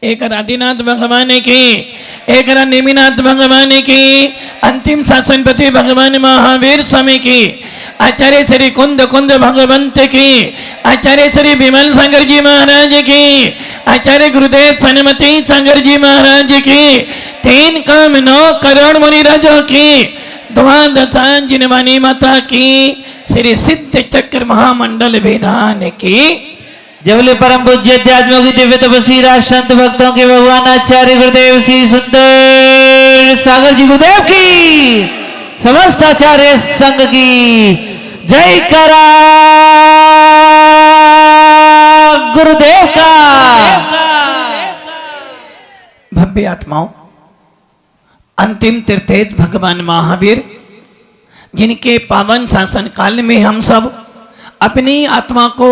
एक आदिनाथ भगवान की, एक नेमिनाथ भगवान की, अंतिम शासनपति भगवान महावीर स्वामी की, आचार्य श्री कुंद कुंद भगवंत की, आचार्य श्री विमल सागर जी महाराज की, आचार्य गुरुदेव सनमती सागर जी महाराज की, 3 काम 9 करोड़ मुनिराजों की, द्वादशां जिनवानी माता की, श्री सिद्ध चक्र महामंडल विधान की। जबले परम पूज्य अध्यात्म दिव्य तपस्वी संत भक्तों के भगवान आचार्य गुरुदेव श्री सुंदर सागर जी गुरुदेव की, समस्त आचार्य संघ की जय करा गुरुदेव का। भव्य आत्माओं, अंतिम तीर्थेज भगवान महावीर जिनके पावन शासन काल में हम सब अपनी आत्मा को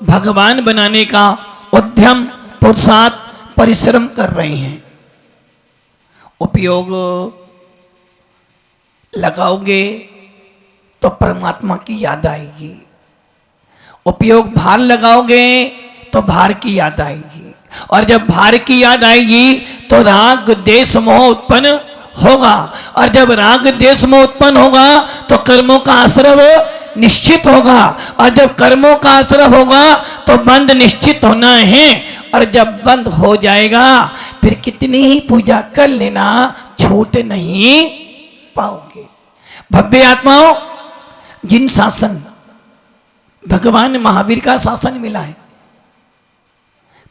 भगवान बनाने का उद्यम पुरुषार्थ परिश्रम कर रहे हैं। उपयोग लगाओगे तो परमात्मा की याद आएगी, उपयोग भार लगाओगे तो भार की याद आएगी, और जब भार की याद आएगी तो राग द्वेष मोह उत्पन्न होगा, और जब राग द्वेष मोह उत्पन्न होगा तो कर्मों का आश्रय निश्चित होगा, और जब कर्मों का आश्रय होगा तो बंद निश्चित होना है, और जब बंद हो जाएगा फिर कितनी ही पूजा कर लेना छूट नहीं पाओगे। भव्य आत्माओं, जिन शासन भगवान महावीर का शासन मिला है,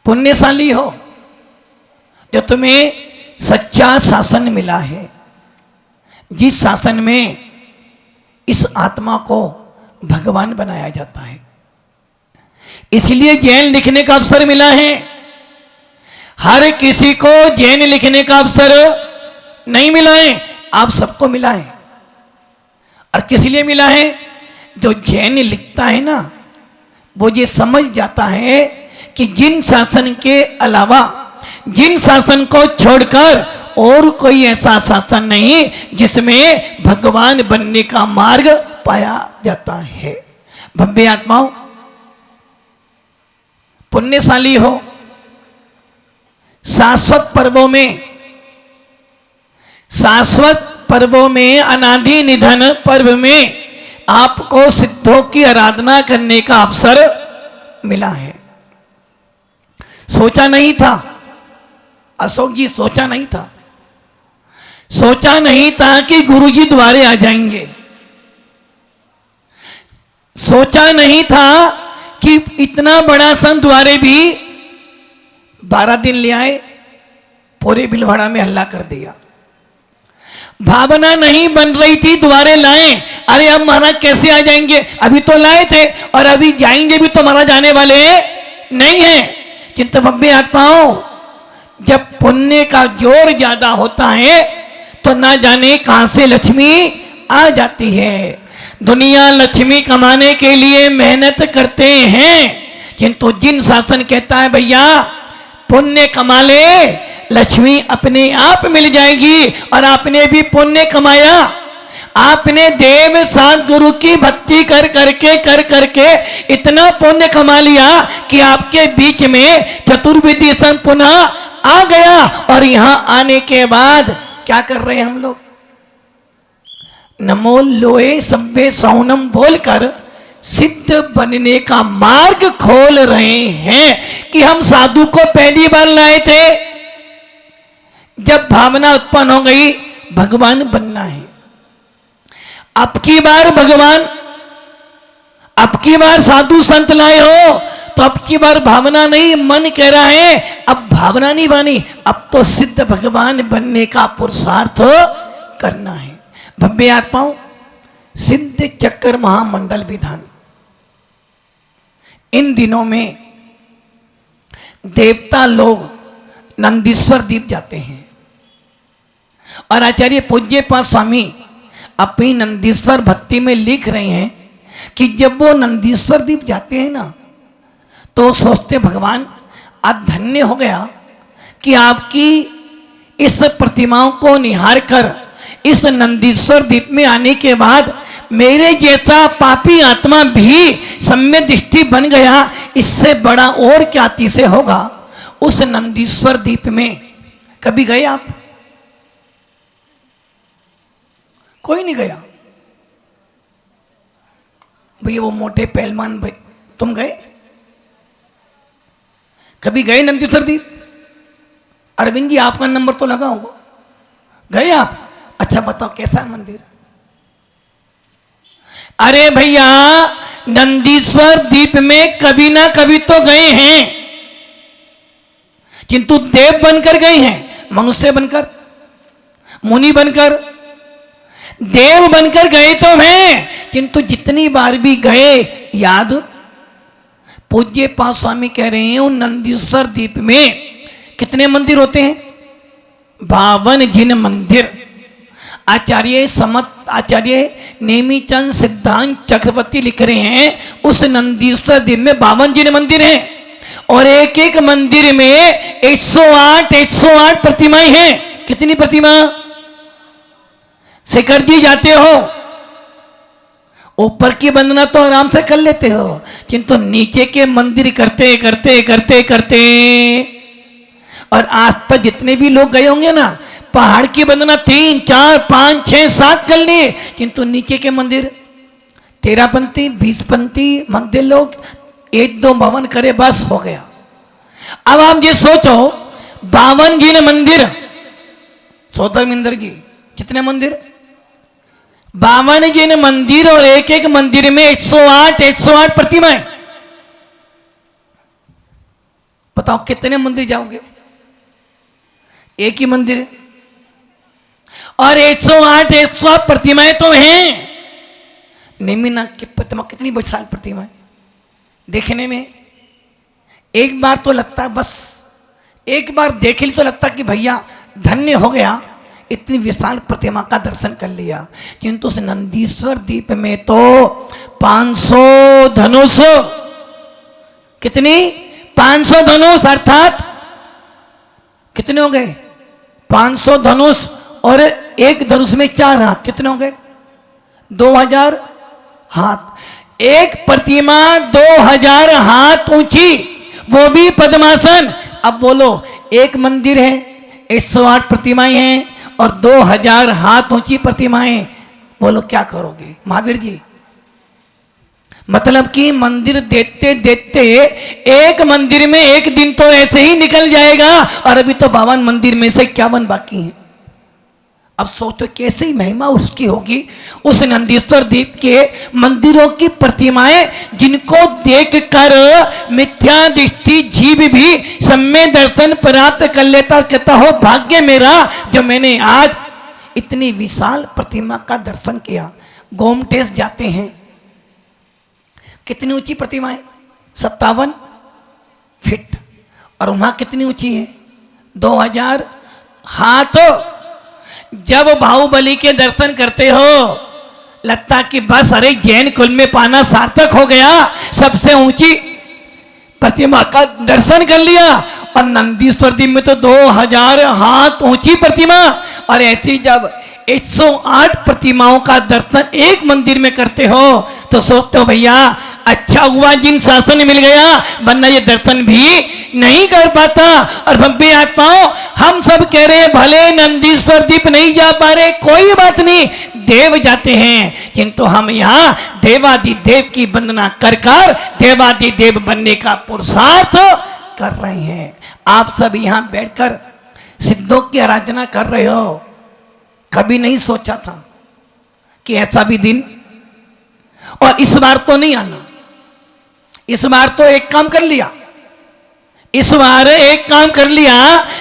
पुण्यशाली हो जो तुम्हें सच्चा शासन मिला है, जिस शासन में इस आत्मा को भगवान बनाया जाता है। इसलिए जैन लिखने का अवसर मिला है। हर किसी को जैन लिखने का अवसर नहीं मिला है, आप सबको मिला है। और किस लिए मिला है? जो जैन लिखता है ना, वो ये समझ जाता है कि जिन शासन के अलावा, जिन शासन को छोड़कर और कोई ऐसा शासन नहीं जिसमें भगवान बनने का मार्ग पाया जाता है। भव्य आत्माओं, पुण्यशाली हो, शाश्वत पर्वों में अनादि निधन पर्व में आपको सिद्धों की आराधना करने का अवसर मिला है। सोचा नहीं था अशोक जी, सोचा नहीं था कि गुरुजी द्वारे आ जाएंगे, सोचा नहीं था कि इतना बड़ा संत द्वारे भी 12 दिन ले आए, पूरे भीलवाड़ा में हल्ला कर दिया। भावना नहीं बन रही थी, द्वारे लाए, अरे अब महाराज कैसे आ जाएंगे, अभी तो लाए थे और अभी जाएंगे भी तो महाराज आने वाले नहीं है। किंतु भव्य आत्माओं, जब पुण्य का जोर ज्यादा होता है तो ना जाने कहां से लक्ष्मी आ जाती है। दुनिया लक्ष्मी कमाने के लिए मेहनत करते हैं, किंतु जिन शासन कहता है भैया पुण्य कमा ले, लक्ष्मी अपने आप मिल जाएगी, और आपने भी पुण्य कमाया, आपने देव सात गुरु की भक्ति कर करके इतना पुण्य कमा लिया कि आपके बीच में चतुर्विधि सन पुनः आ गया। और यहां आने के बाद क्या कर रहे हैं हम लोग? नमो लोए सभ्य सौनम बोलकर सिद्ध बनने का मार्ग खोल रहे हैं कि हम साधु को पहली बार लाए थे जब भावना उत्पन्न हो गई भगवान बनना है। अब की बार साधु संत लाए हो तो अब की बार भावना नहीं, मन कह रहा है अब भावना नहीं बनी, अब तो सिद्ध भगवान बनने का पुरुषार्थ करना है। भव्य आत्माओं, सिद्ध चक्र महामंडल विधान, इन दिनों में देवता लोग नंदीश्वर द्वीप जाते हैं, और आचार्य पूज्यपाद स्वामी अपनी नंदीश्वर भक्ति में लिख रहे हैं कि जब वो नंदीश्वर द्वीप जाते हैं ना, तो सोचते भगवान आज धन्य हो गया कि आपकी इस प्रतिमाओं को निहार कर इस नंदीश्वर द्वीप में आने के बाद मेरे जैसा पापी आत्मा भी सम्यक दृष्टि बन गया, इससे बड़ा और क्या अतिशय होगा। उस नंदीश्वर द्वीप में कभी गए आप? कोई नहीं गया भैया, वो मोटे पहलवान भाई, तुम गए? कभी गए नंदीश्वर द्वीप? अरविंद जी आपका नंबर तो लगा होगा, गए आप? अच्छा बताओ कैसा है मंदिर? अरे भैया नंदीश्वर द्वीप में कभी ना कभी तो गए हैं, किंतु देव बनकर गए हैं, मनुष्य बनकर, मुनि बनकर, देव बनकर गए तो हैं, किंतु जितनी बार भी गए याद, पूज्य पाद स्वामी कह रहे हैं उन नंदीश्वर द्वीप में कितने मंदिर होते हैं? 52 जिन मंदिर। आचार्य नेमीचंद सिद्धांत चक्रवर्ती लिख रहे हैं उस नंदीश्वर द्वीप में 52 जिन मंदिर हैं, और एक एक मंदिर में 108 प्रतिमाएं हैं। कितनी प्रतिमा? शिखर जी जाते हो, ऊपर की वंदना तो आराम से कर लेते हो, किंतु नीचे के मंदिर करते करते करते करते, और आज तक जितने भी लोग गए होंगे ना, पहाड़ की वंदना 3, 4, 5, 6, 7 कर लिए, किंतु नीचे के मंदिर 13 पंक्ति 20 पंक्ति मध्य लोग 1-2 भवन करे बस हो गया। अब आप ये सोचो 52 जिन मंदिर, सोधर्मिंदर जी कितने मंदिर? 52 जिन मंदिर, और एक एक मंदिर में 108 प्रतिमाएं। बताओ कितने मंदिर जाओगे? एक ही मंदिर, और 108 प्रतिमाएं तो हैं। नेमिनाथ की प्रतिमा कितनी विशाल प्रतिमा है, देखने में एक बार तो लगता है, बस एक बार देख ली तो लगता कि भैया धन्य हो गया, इतनी विशाल प्रतिमा का दर्शन कर लिया। किंतु उस नंदीश्वर द्वीप में तो 500 धनुष, कितनी? 500 धनुष, अर्थात कितने हो गए? 500 धनुष, और एक धनुष में 4 हाथ, कितने हो गए? 2000 हाथ। एक प्रतिमा 2000 हाथ ऊंची, वो भी पद्मासन। अब बोलो एक मंदिर है, 108 प्रतिमाएं हैं और 2000 हाथ ऊंची प्रतिमाएं, बोलो क्या करोगे महावीर जी? मतलब कि मंदिर देखते देखते एक मंदिर में एक दिन तो ऐसे ही निकल जाएगा, और अभी तो 52 मंदिर में से 51 बाकी हैं। अब सोचो कैसी महिमा उसकी होगी, उस नंदीश्वर द्वीप के मंदिरों की प्रतिमाएं, जिनको देखकर मिथ्या दृष्टि जीव भी सम्य दर्शन प्राप्त कर लेता, कहता हो भाग्य मेरा जो मैंने आज इतनी विशाल प्रतिमा का दर्शन किया। गोमटेश जाते हैं, कितनी ऊंची प्रतिमा है? 57 फीट, और वहां कितनी ऊंची है? 2000 हाथ। जब बाहुबली के दर्शन करते हो लगता कि बस अरे जैन कुल में पाना सार्थक हो गया, सबसे ऊंची प्रतिमा का दर्शन कर लिया। और नंदीश्वर द्वीप में तो 2000 हाथ ऊंची प्रतिमा, और ऐसी जब 108 प्रतिमाओं का दर्शन एक मंदिर में करते हो तो सोचते हो भैया अच्छा हुआ जिन शासन मिल गया, वरना ये दर्शन भी नहीं कर पाता। और भव्य आत्माओं, हम सब कह रहे हैं भले नंदीश्वर द्वीप नहीं जा पा रहे, कोई बात नहीं, देव जाते हैं, किंतु हम यहाँ देवादिदेव की वंदना कर कर देवादिदेव बनने का पुरुषार्थ कर रहे हैं। आप सब यहाँ बैठकर सिद्धों की आराधना कर रहे हो, कभी नहीं सोचा था कि ऐसा भी दिन, और इस बार तो नहीं आना, इस बार तो एक काम कर लिया, इस बार एक काम कर लिया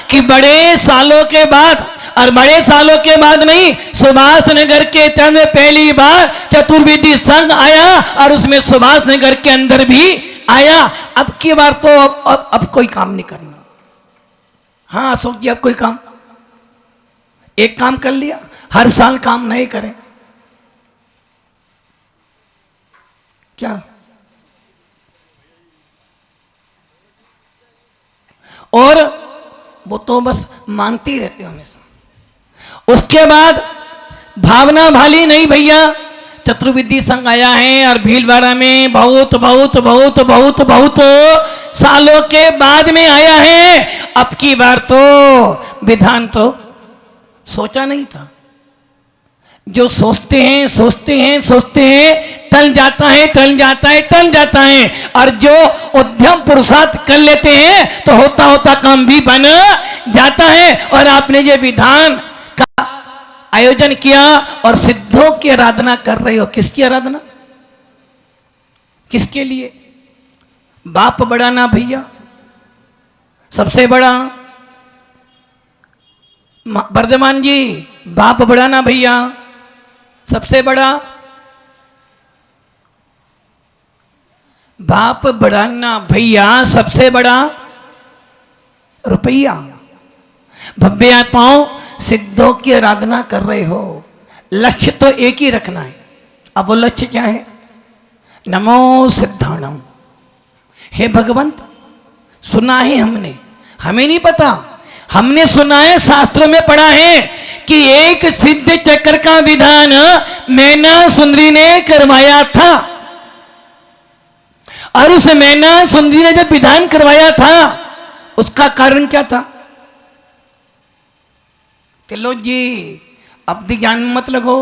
कि बड़े सालों के बाद, और बड़े सालों के बाद नहीं, सुभाष नगर के तन में पहली बार चतुर्वेदी संघ आया, और उसमें सुभाष नगर के अंदर भी आया। अब की बार तो अब कोई काम नहीं करना। हाँ अशोक जी, अब कोई काम, एक काम कर लिया, हर साल काम नहीं करें क्या? और वो तो बस मानते ही रहते हो हमेशा। उसके बाद भावना भाली नहीं भैया, चतुर्वेदी संघ आया है और भीलवाड़ा में बहुत बहुत बहुत बहुत बहुत सालों के बाद में आया है। अब की बार तो विधान तो सोचा नहीं था। जो सोचते हैं सोचते हैं सोचते हैं, टल जाता है टल जाता है टल जाता है, और जो उद्यम पुरुषार्थ कर लेते हैं तो होता होता काम भी बन जाता है। और आपने ये विधान का आयोजन किया और सिद्धों की आराधना कर रहे हो। किसकी आराधना, किसके लिए? बाप बड़ा ना भैया, सबसे बड़ा वर्धमान जी, बाप बड़ा ना भैया, सबसे बड़ा बाप बड़ा ना भैया, सबसे बड़ा रुपया। भव्य आत्माओं, सिद्धों की आराधना कर रहे हो, लक्ष्य तो एक ही रखना है। अब वो लक्ष्य क्या है? नमो सिद्धाणम। हे भगवंत, सुना है हमने, हमें नहीं पता, हमने सुना है, शास्त्रों में पढ़ा है कि एक सिद्ध चक्र का विधान मैना सुंदरी ने करवाया था। और उस मैना सुंदरी ने जब विधान करवाया था, उसका कारण क्या था? तिलोक जी, अब ज्ञान मत लगो।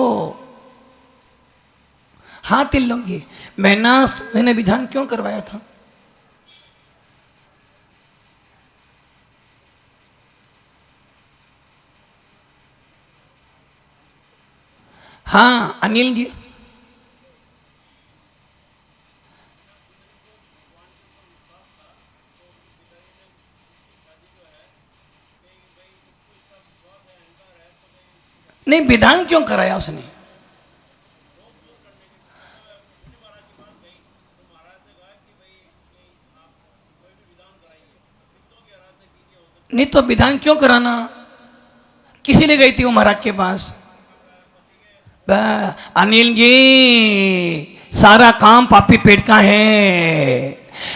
हाँ तिलोक जी, मैना सुंदरी ने विधान क्यों करवाया था? हाँ अनिल जी, नहीं विधान क्यों कराया उसने? नहीं तो विधान क्यों कराना? किसी ने गई थी वो महाराज के पास? अनिल जी, सारा काम पापी पेट का है।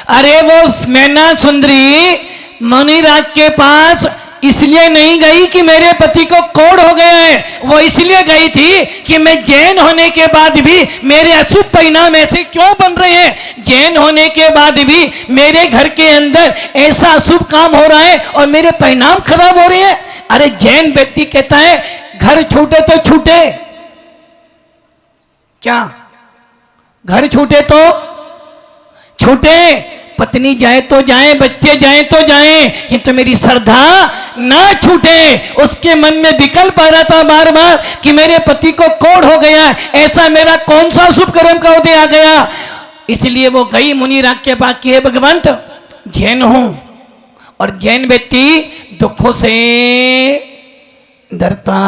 अरे वो मैना सुंदरी मुनिराज के पास इसलिए नहीं गई कि मेरे पति को कोढ़ हो गया है, वो इसलिए गई थी कि मैं जैन होने के बाद भी मेरे अशुभ परिणाम ऐसे क्यों बन रहे हैं, जैन होने के बाद भी मेरे घर के अंदर ऐसा अशुभ काम हो रहा है और मेरे परिणाम खराब हो रहे हैं। अरे जैन व्यक्ति कहता है घर छूटे तो छूटे, क्या घर छूटे तो छूटे, पत्नी जाए तो जाए, बच्चे जाए तो जाए, किंतु मेरी श्रद्धा ना छूटे। उसके मन में विकल्प आ रहा था बार बार कि मेरे पति को कोढ़ हो गया, ऐसा मेरा कौन सा शुभ कर्म का उदय आ गया। इसलिए वो गई मुनिराज के पास कि हे भगवंत, जैन हूं और जैन व्यक्ति दुखों से डरता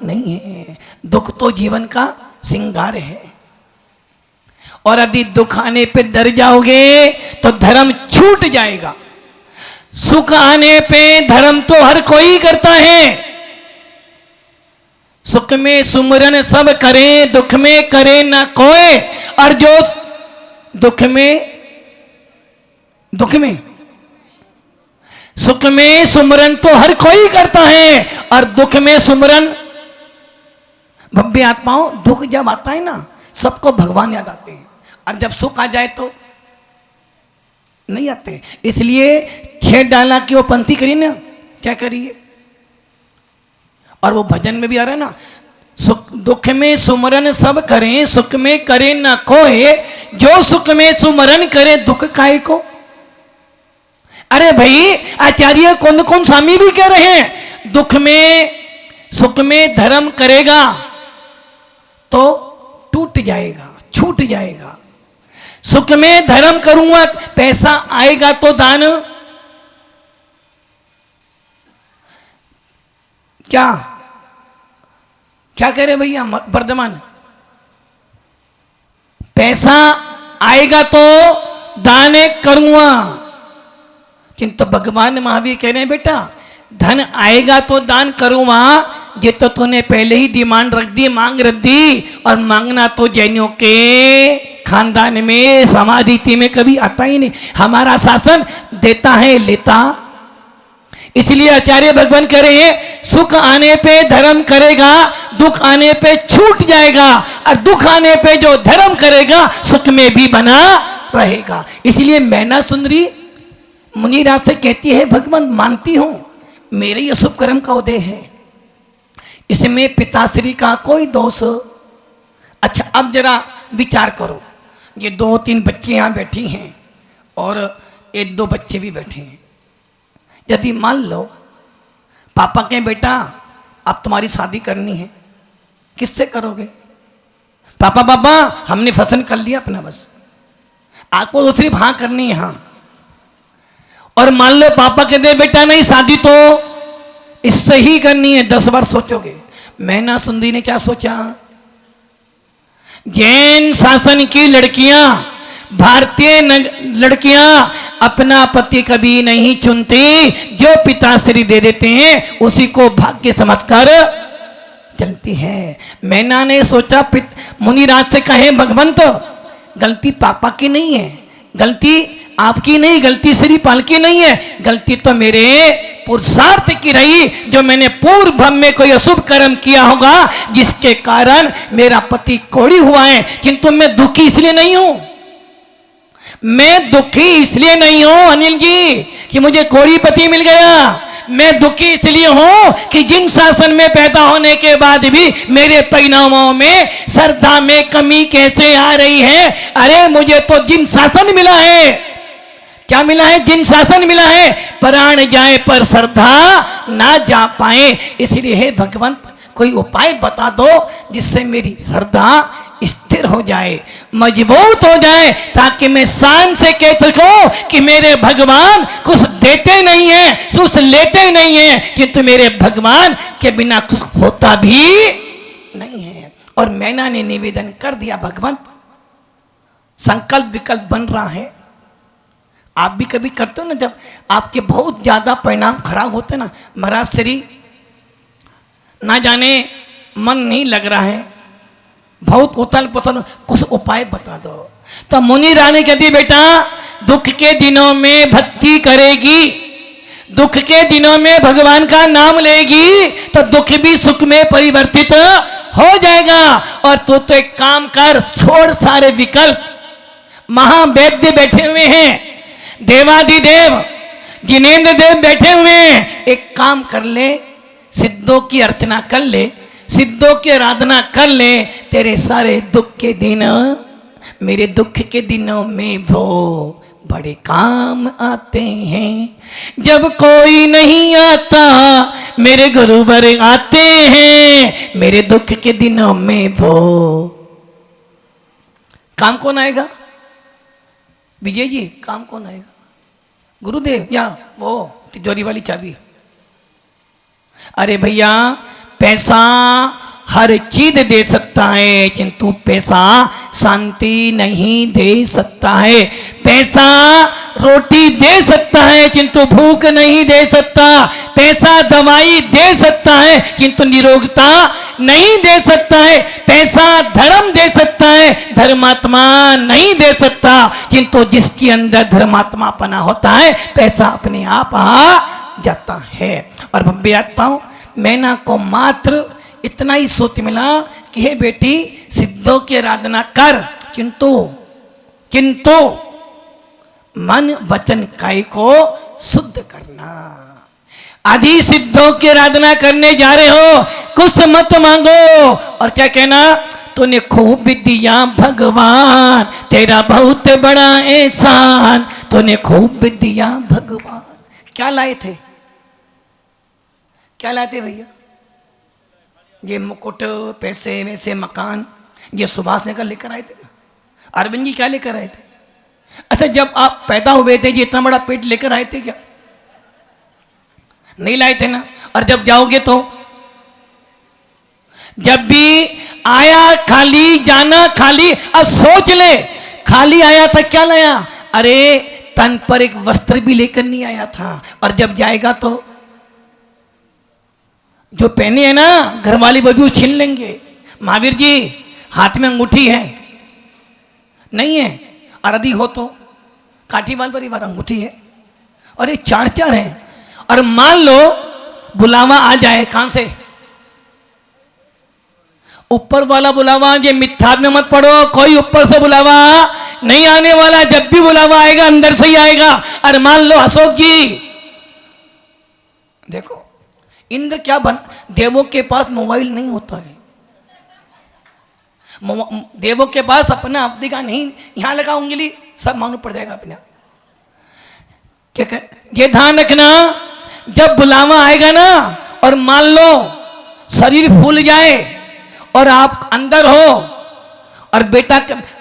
नहीं है, दुख तो जीवन का श्रृंगार है, और यदि दुख आने पे डर जाओगे तो धर्म छूट जाएगा। सुख आने पे धर्म तो हर कोई करता है, सुख में सुमरन सब करें, दुख में करे ना कोई। और जो दुख में सुख में सुमरन तो हर कोई करता है, और दुख में सुमरन, भव्य आत्माओं, दुख जब आता है ना सबको भगवान याद आते हैं, और जब सुख आ जाए तो नहीं आते। इसलिए छेद डाला कि वो पंक्ति करी ना, क्या करिए, और वो भजन में भी आ रहा है ना, सुख दुख में सुमरन सब करें, सुख में करे ना कोई, जो सुख में सुमरन करे दुख काहे को। अरे भाई, आचार्य कौन कौन स्वामी भी कह रहे हैं, दुख में सुख में धर्म करेगा तो टूट जाएगा, छूट जाएगा। सुख में धर्म करूंगा, पैसा आएगा तो दान, क्या क्या कह रहे भैया वर्धमान, पैसा आएगा तो दान करूंगा, किंतु भगवान महावीर कह रहे हैं बेटा, धन आएगा तो दान करूंगा, ये तो तूने पहले ही डिमांड रख दी, मांग रख दी, और मांगना तो जैनियों के खानदान में समाज रीति में कभी आता ही नहीं। हमारा शासन देता है लेता। इसलिए आचार्य भगवान कह रहे हैं सुख आने पे धर्म करेगा, दुख आने पे छूट जाएगा, और दुख आने पे जो धर्म करेगा सुख में भी बना रहेगा। इसलिए मैना सुंदरी मुनिराज से कहती है भगवान मानती हूं मेरे ये शुभ कर्म का उदय है, इसमें पिताश्री का कोई दोष। अच्छा अब जरा विचार करो, ये 2-3 बच्चे यहाँ बैठी हैं और 1-2 बच्चे भी बैठे हैं। यदि मान लो पापा कहें बेटा अब तुम्हारी शादी करनी है, किससे करोगे? पापा पापा हमने फसन कर लिया अपना, बस आपको तो सिर्फ हाँ करनी है हाँ। और मान लो पापा कहते बेटा नहीं शादी तो इससे ही करनी है, 10 बार सोचोगे। मैना सुंदरी ने क्या सोचा? जैन शासन की लड़कियां, भारतीय लड़कियां अपना पति कभी नहीं चुनती, जो पिताश्री दे देते हैं उसी को भाग्य समझकर चलती है। मैना ने सोचा मुनिराज से कहे भगवंत गलती पापा की नहीं है, गलती आपकी नहीं, गलती श्रीपाल की नहीं है, गलती तो मेरे पुरुषार्थ की रही, जो मैंने पूर्व भव में कोई अशुभ कर्म किया होगा जिसके कारण मेरा पति कोढ़ी हुआ है। किंतु मैं दुखी इसलिए नहीं हूं, मैं दुखी इसलिए नहीं हूं अनिल जी कि मुझे कोढ़ी पति मिल गया। मैं दुखी इसलिए हूं कि जिन शासन में पैदा होने के बाद भी मेरे परिणामों में श्रद्धा में कमी कैसे आ रही है। अरे मुझे तो जिन शासन मिला है, क्या मिला है? जिन शासन मिला है, प्राण जाए पर श्रद्धा ना जा पाए। इसलिए हे भगवंत कोई उपाय बता दो जिससे मेरी श्रद्धा स्थिर हो जाए, मजबूत हो जाए, ताकि मैं शान से कह सकूं कि मेरे भगवान कुछ देते नहीं है, कुछ लेते नहीं है, किंतु मेरे भगवान के बिना कुछ होता भी नहीं है। और मैना ने निवेदन कर दिया भगवंत संकल्प विकल्प बन रहा है। आप भी कभी करते हो ना, जब आपके बहुत ज्यादा परिणाम खराब होते ना, महाराज श्री ना जाने मन नहीं लग रहा है, बहुत उथल पुथल, कुछ उपाय बता दो। तो मुनि रानी कहती बेटा दुख के दिनों में भक्ति करेगी, दुख के दिनों में भगवान का नाम लेगी तो दुख भी सुख में परिवर्तित हो जाएगा। और तू तो एक काम कर, छोड़ सारे विकल्प। महावैद्य बैठे हुए हैं, देवादिदेव जिनेन्द्र देव बैठे हुए हैं, एक काम कर ले, सिद्धों की अर्चना कर ले, सिद्धों की आराधना कर ले, तेरे सारे दुख के दिन मेरे दुख के दिनों में वो बड़े काम आते हैं। जब कोई नहीं आता मेरे गुरुवर आते हैं, मेरे दुख के दिनों में वो काम कौन आएगा? विजय जी काम कौन आएगा? गुरुदेव या वो तिजोरी वाली चाबी? अरे भैया पैसा हर चीज दे सकता है, किंतु पैसा शांति नहीं दे सकता है। पैसा रोटी दे सकता है किंतु भूख नहीं दे सकता। पैसा दवाई दे सकता है किंतु निरोगता नहीं दे सकता है। पैसा धर्म दे सकता है, धर्मात्मा नहीं दे सकता, किंतु जिसके अंदर धर्मात्मा पना होता है पैसा अपने आप आ जाता है। और मैं आता हूं, मैना को मात्र इतना ही सोच मिला कि हे बेटी सिद्धों की आराधना कर, किंतु मन वचन काई को शुद्ध करना। आदि सिद्धों की आराधना करने जा रहे हो, कुछ मत मांगो। और क्या कहना? तूने खूब दिया भगवान, तेरा बहुत बड़ा एहसान, तूने खूब दिया भगवान। क्या लाए थे? क्या लाए थे भैया? ये मुकुट, पैसे वैसे, मकान, ये सुभाष नगर लेकर आए थे। अरविंद जी क्या लेकर आए थे? अच्छा जब आप पैदा हुए थे ये इतना बड़ा पेट लेकर आए थे क्या? नहीं लाए थे ना। और जब जाओगे तो जब भी आया खाली, जाना खाली। अब सोच ले, खाली आया था क्या लाया? अरे तन पर एक वस्त्र भी लेकर नहीं आया था। और जब जाएगा तो जो पहने है ना घर वाली वो भी छीन लेंगे। महावीर जी हाथ में अंगूठी है नहीं है? आरदी हो तो काठीवाल परिवार अंगूठी है, और ये 4-4 हैं। और मान लो बुलावा आ जाए, कहां से? ऊपर वाला बुलावा, ये मिथ्या में मत पढ़ो, कोई ऊपर से बुलावा नहीं आने वाला, जब भी बुलावा आएगा अंदर से ही आएगा। और मान लो अशोक जी, देखो इंद्र क्या बन, देवों के पास मोबाइल नहीं होता है, देवों के पास अपना अवधि का नहीं, यहां लगा उंगली सब मालूम पड़ जाएगा अपने। क्या कर, ये ध्यान रखना, जब बुलावा आएगा ना और मान लो शरीर फूल जाए और आप अंदर हो और बेटा,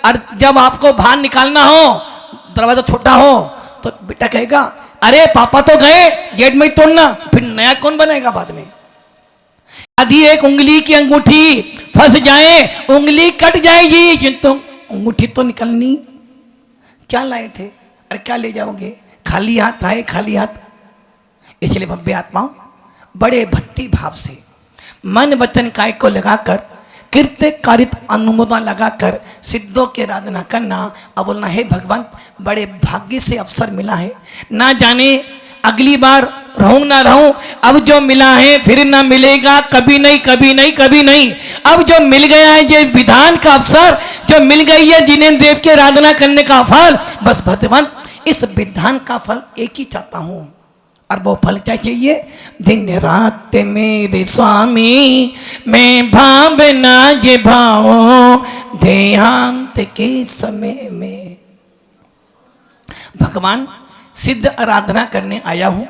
और जब आपको बाहर निकालना हो, दरवाजा छोटा हो, तो बेटा कहेगा अरे पापा तो गए, गेट में ही तोड़ना, फिर नया कौन बनेगा बाद में। यदि एक उंगली की अंगूठी फंस जाए, उंगली कट जाएगी, तो अंगूठी तो निकलनी। क्या लाए थे, अरे क्या ले जाओगे, खाली हाथ आए, खाली हाथ। इसलिए भव्य आत्माओं, बड़े भक्ति भाव से मन वचन काय को लगाकर, कृत्य कारित अनुमोदन लगाकर सिद्धों की आराधना करना और बोलना हे भगवान, बड़े भाग्य से अवसर मिला है, ना जाने अगली बार रहूं ना रहूं, अब जो मिला है फिर ना मिलेगा, कभी नहीं कभी नहीं कभी नहीं। अब जो मिल गया है ये विधान का अवसर, जो मिल गई है जिन्हें देव की आराधना करने का फल, बस भगवान इस विधान का फल एक ही चाहता हूं, और वो फल क्या चाहिए, दिन रात मेरे स्वामी मैं भावना जे भाओ, देहांत के समय में। भगवान सिद्ध आराधना करने आया हूं,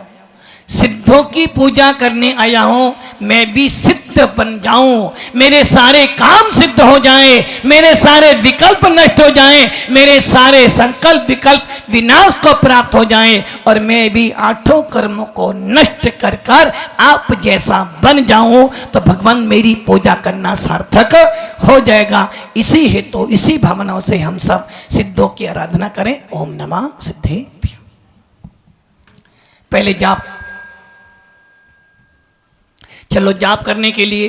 सिद्धों की पूजा करने आया हूं, मैं भी सिद्ध बन जाऊं, मेरे सारे काम सिद्ध हो जाएं, मेरे सारे विकल्प नष्ट हो जाएं, मेरे सारे संकल्प विकल्प विनाश को प्राप्त हो जाएं, और मैं भी आठों कर्मों को नष्ट कर कर आप जैसा बन जाऊं, तो भगवान मेरी पूजा करना सार्थक हो जाएगा। इसी हेतु इसी भावनाओं से हम सब सिद्धों की आराधना करें। ओम नमः सिद्धेभ्यो। पहले जाप, चलो जाप करने के लिए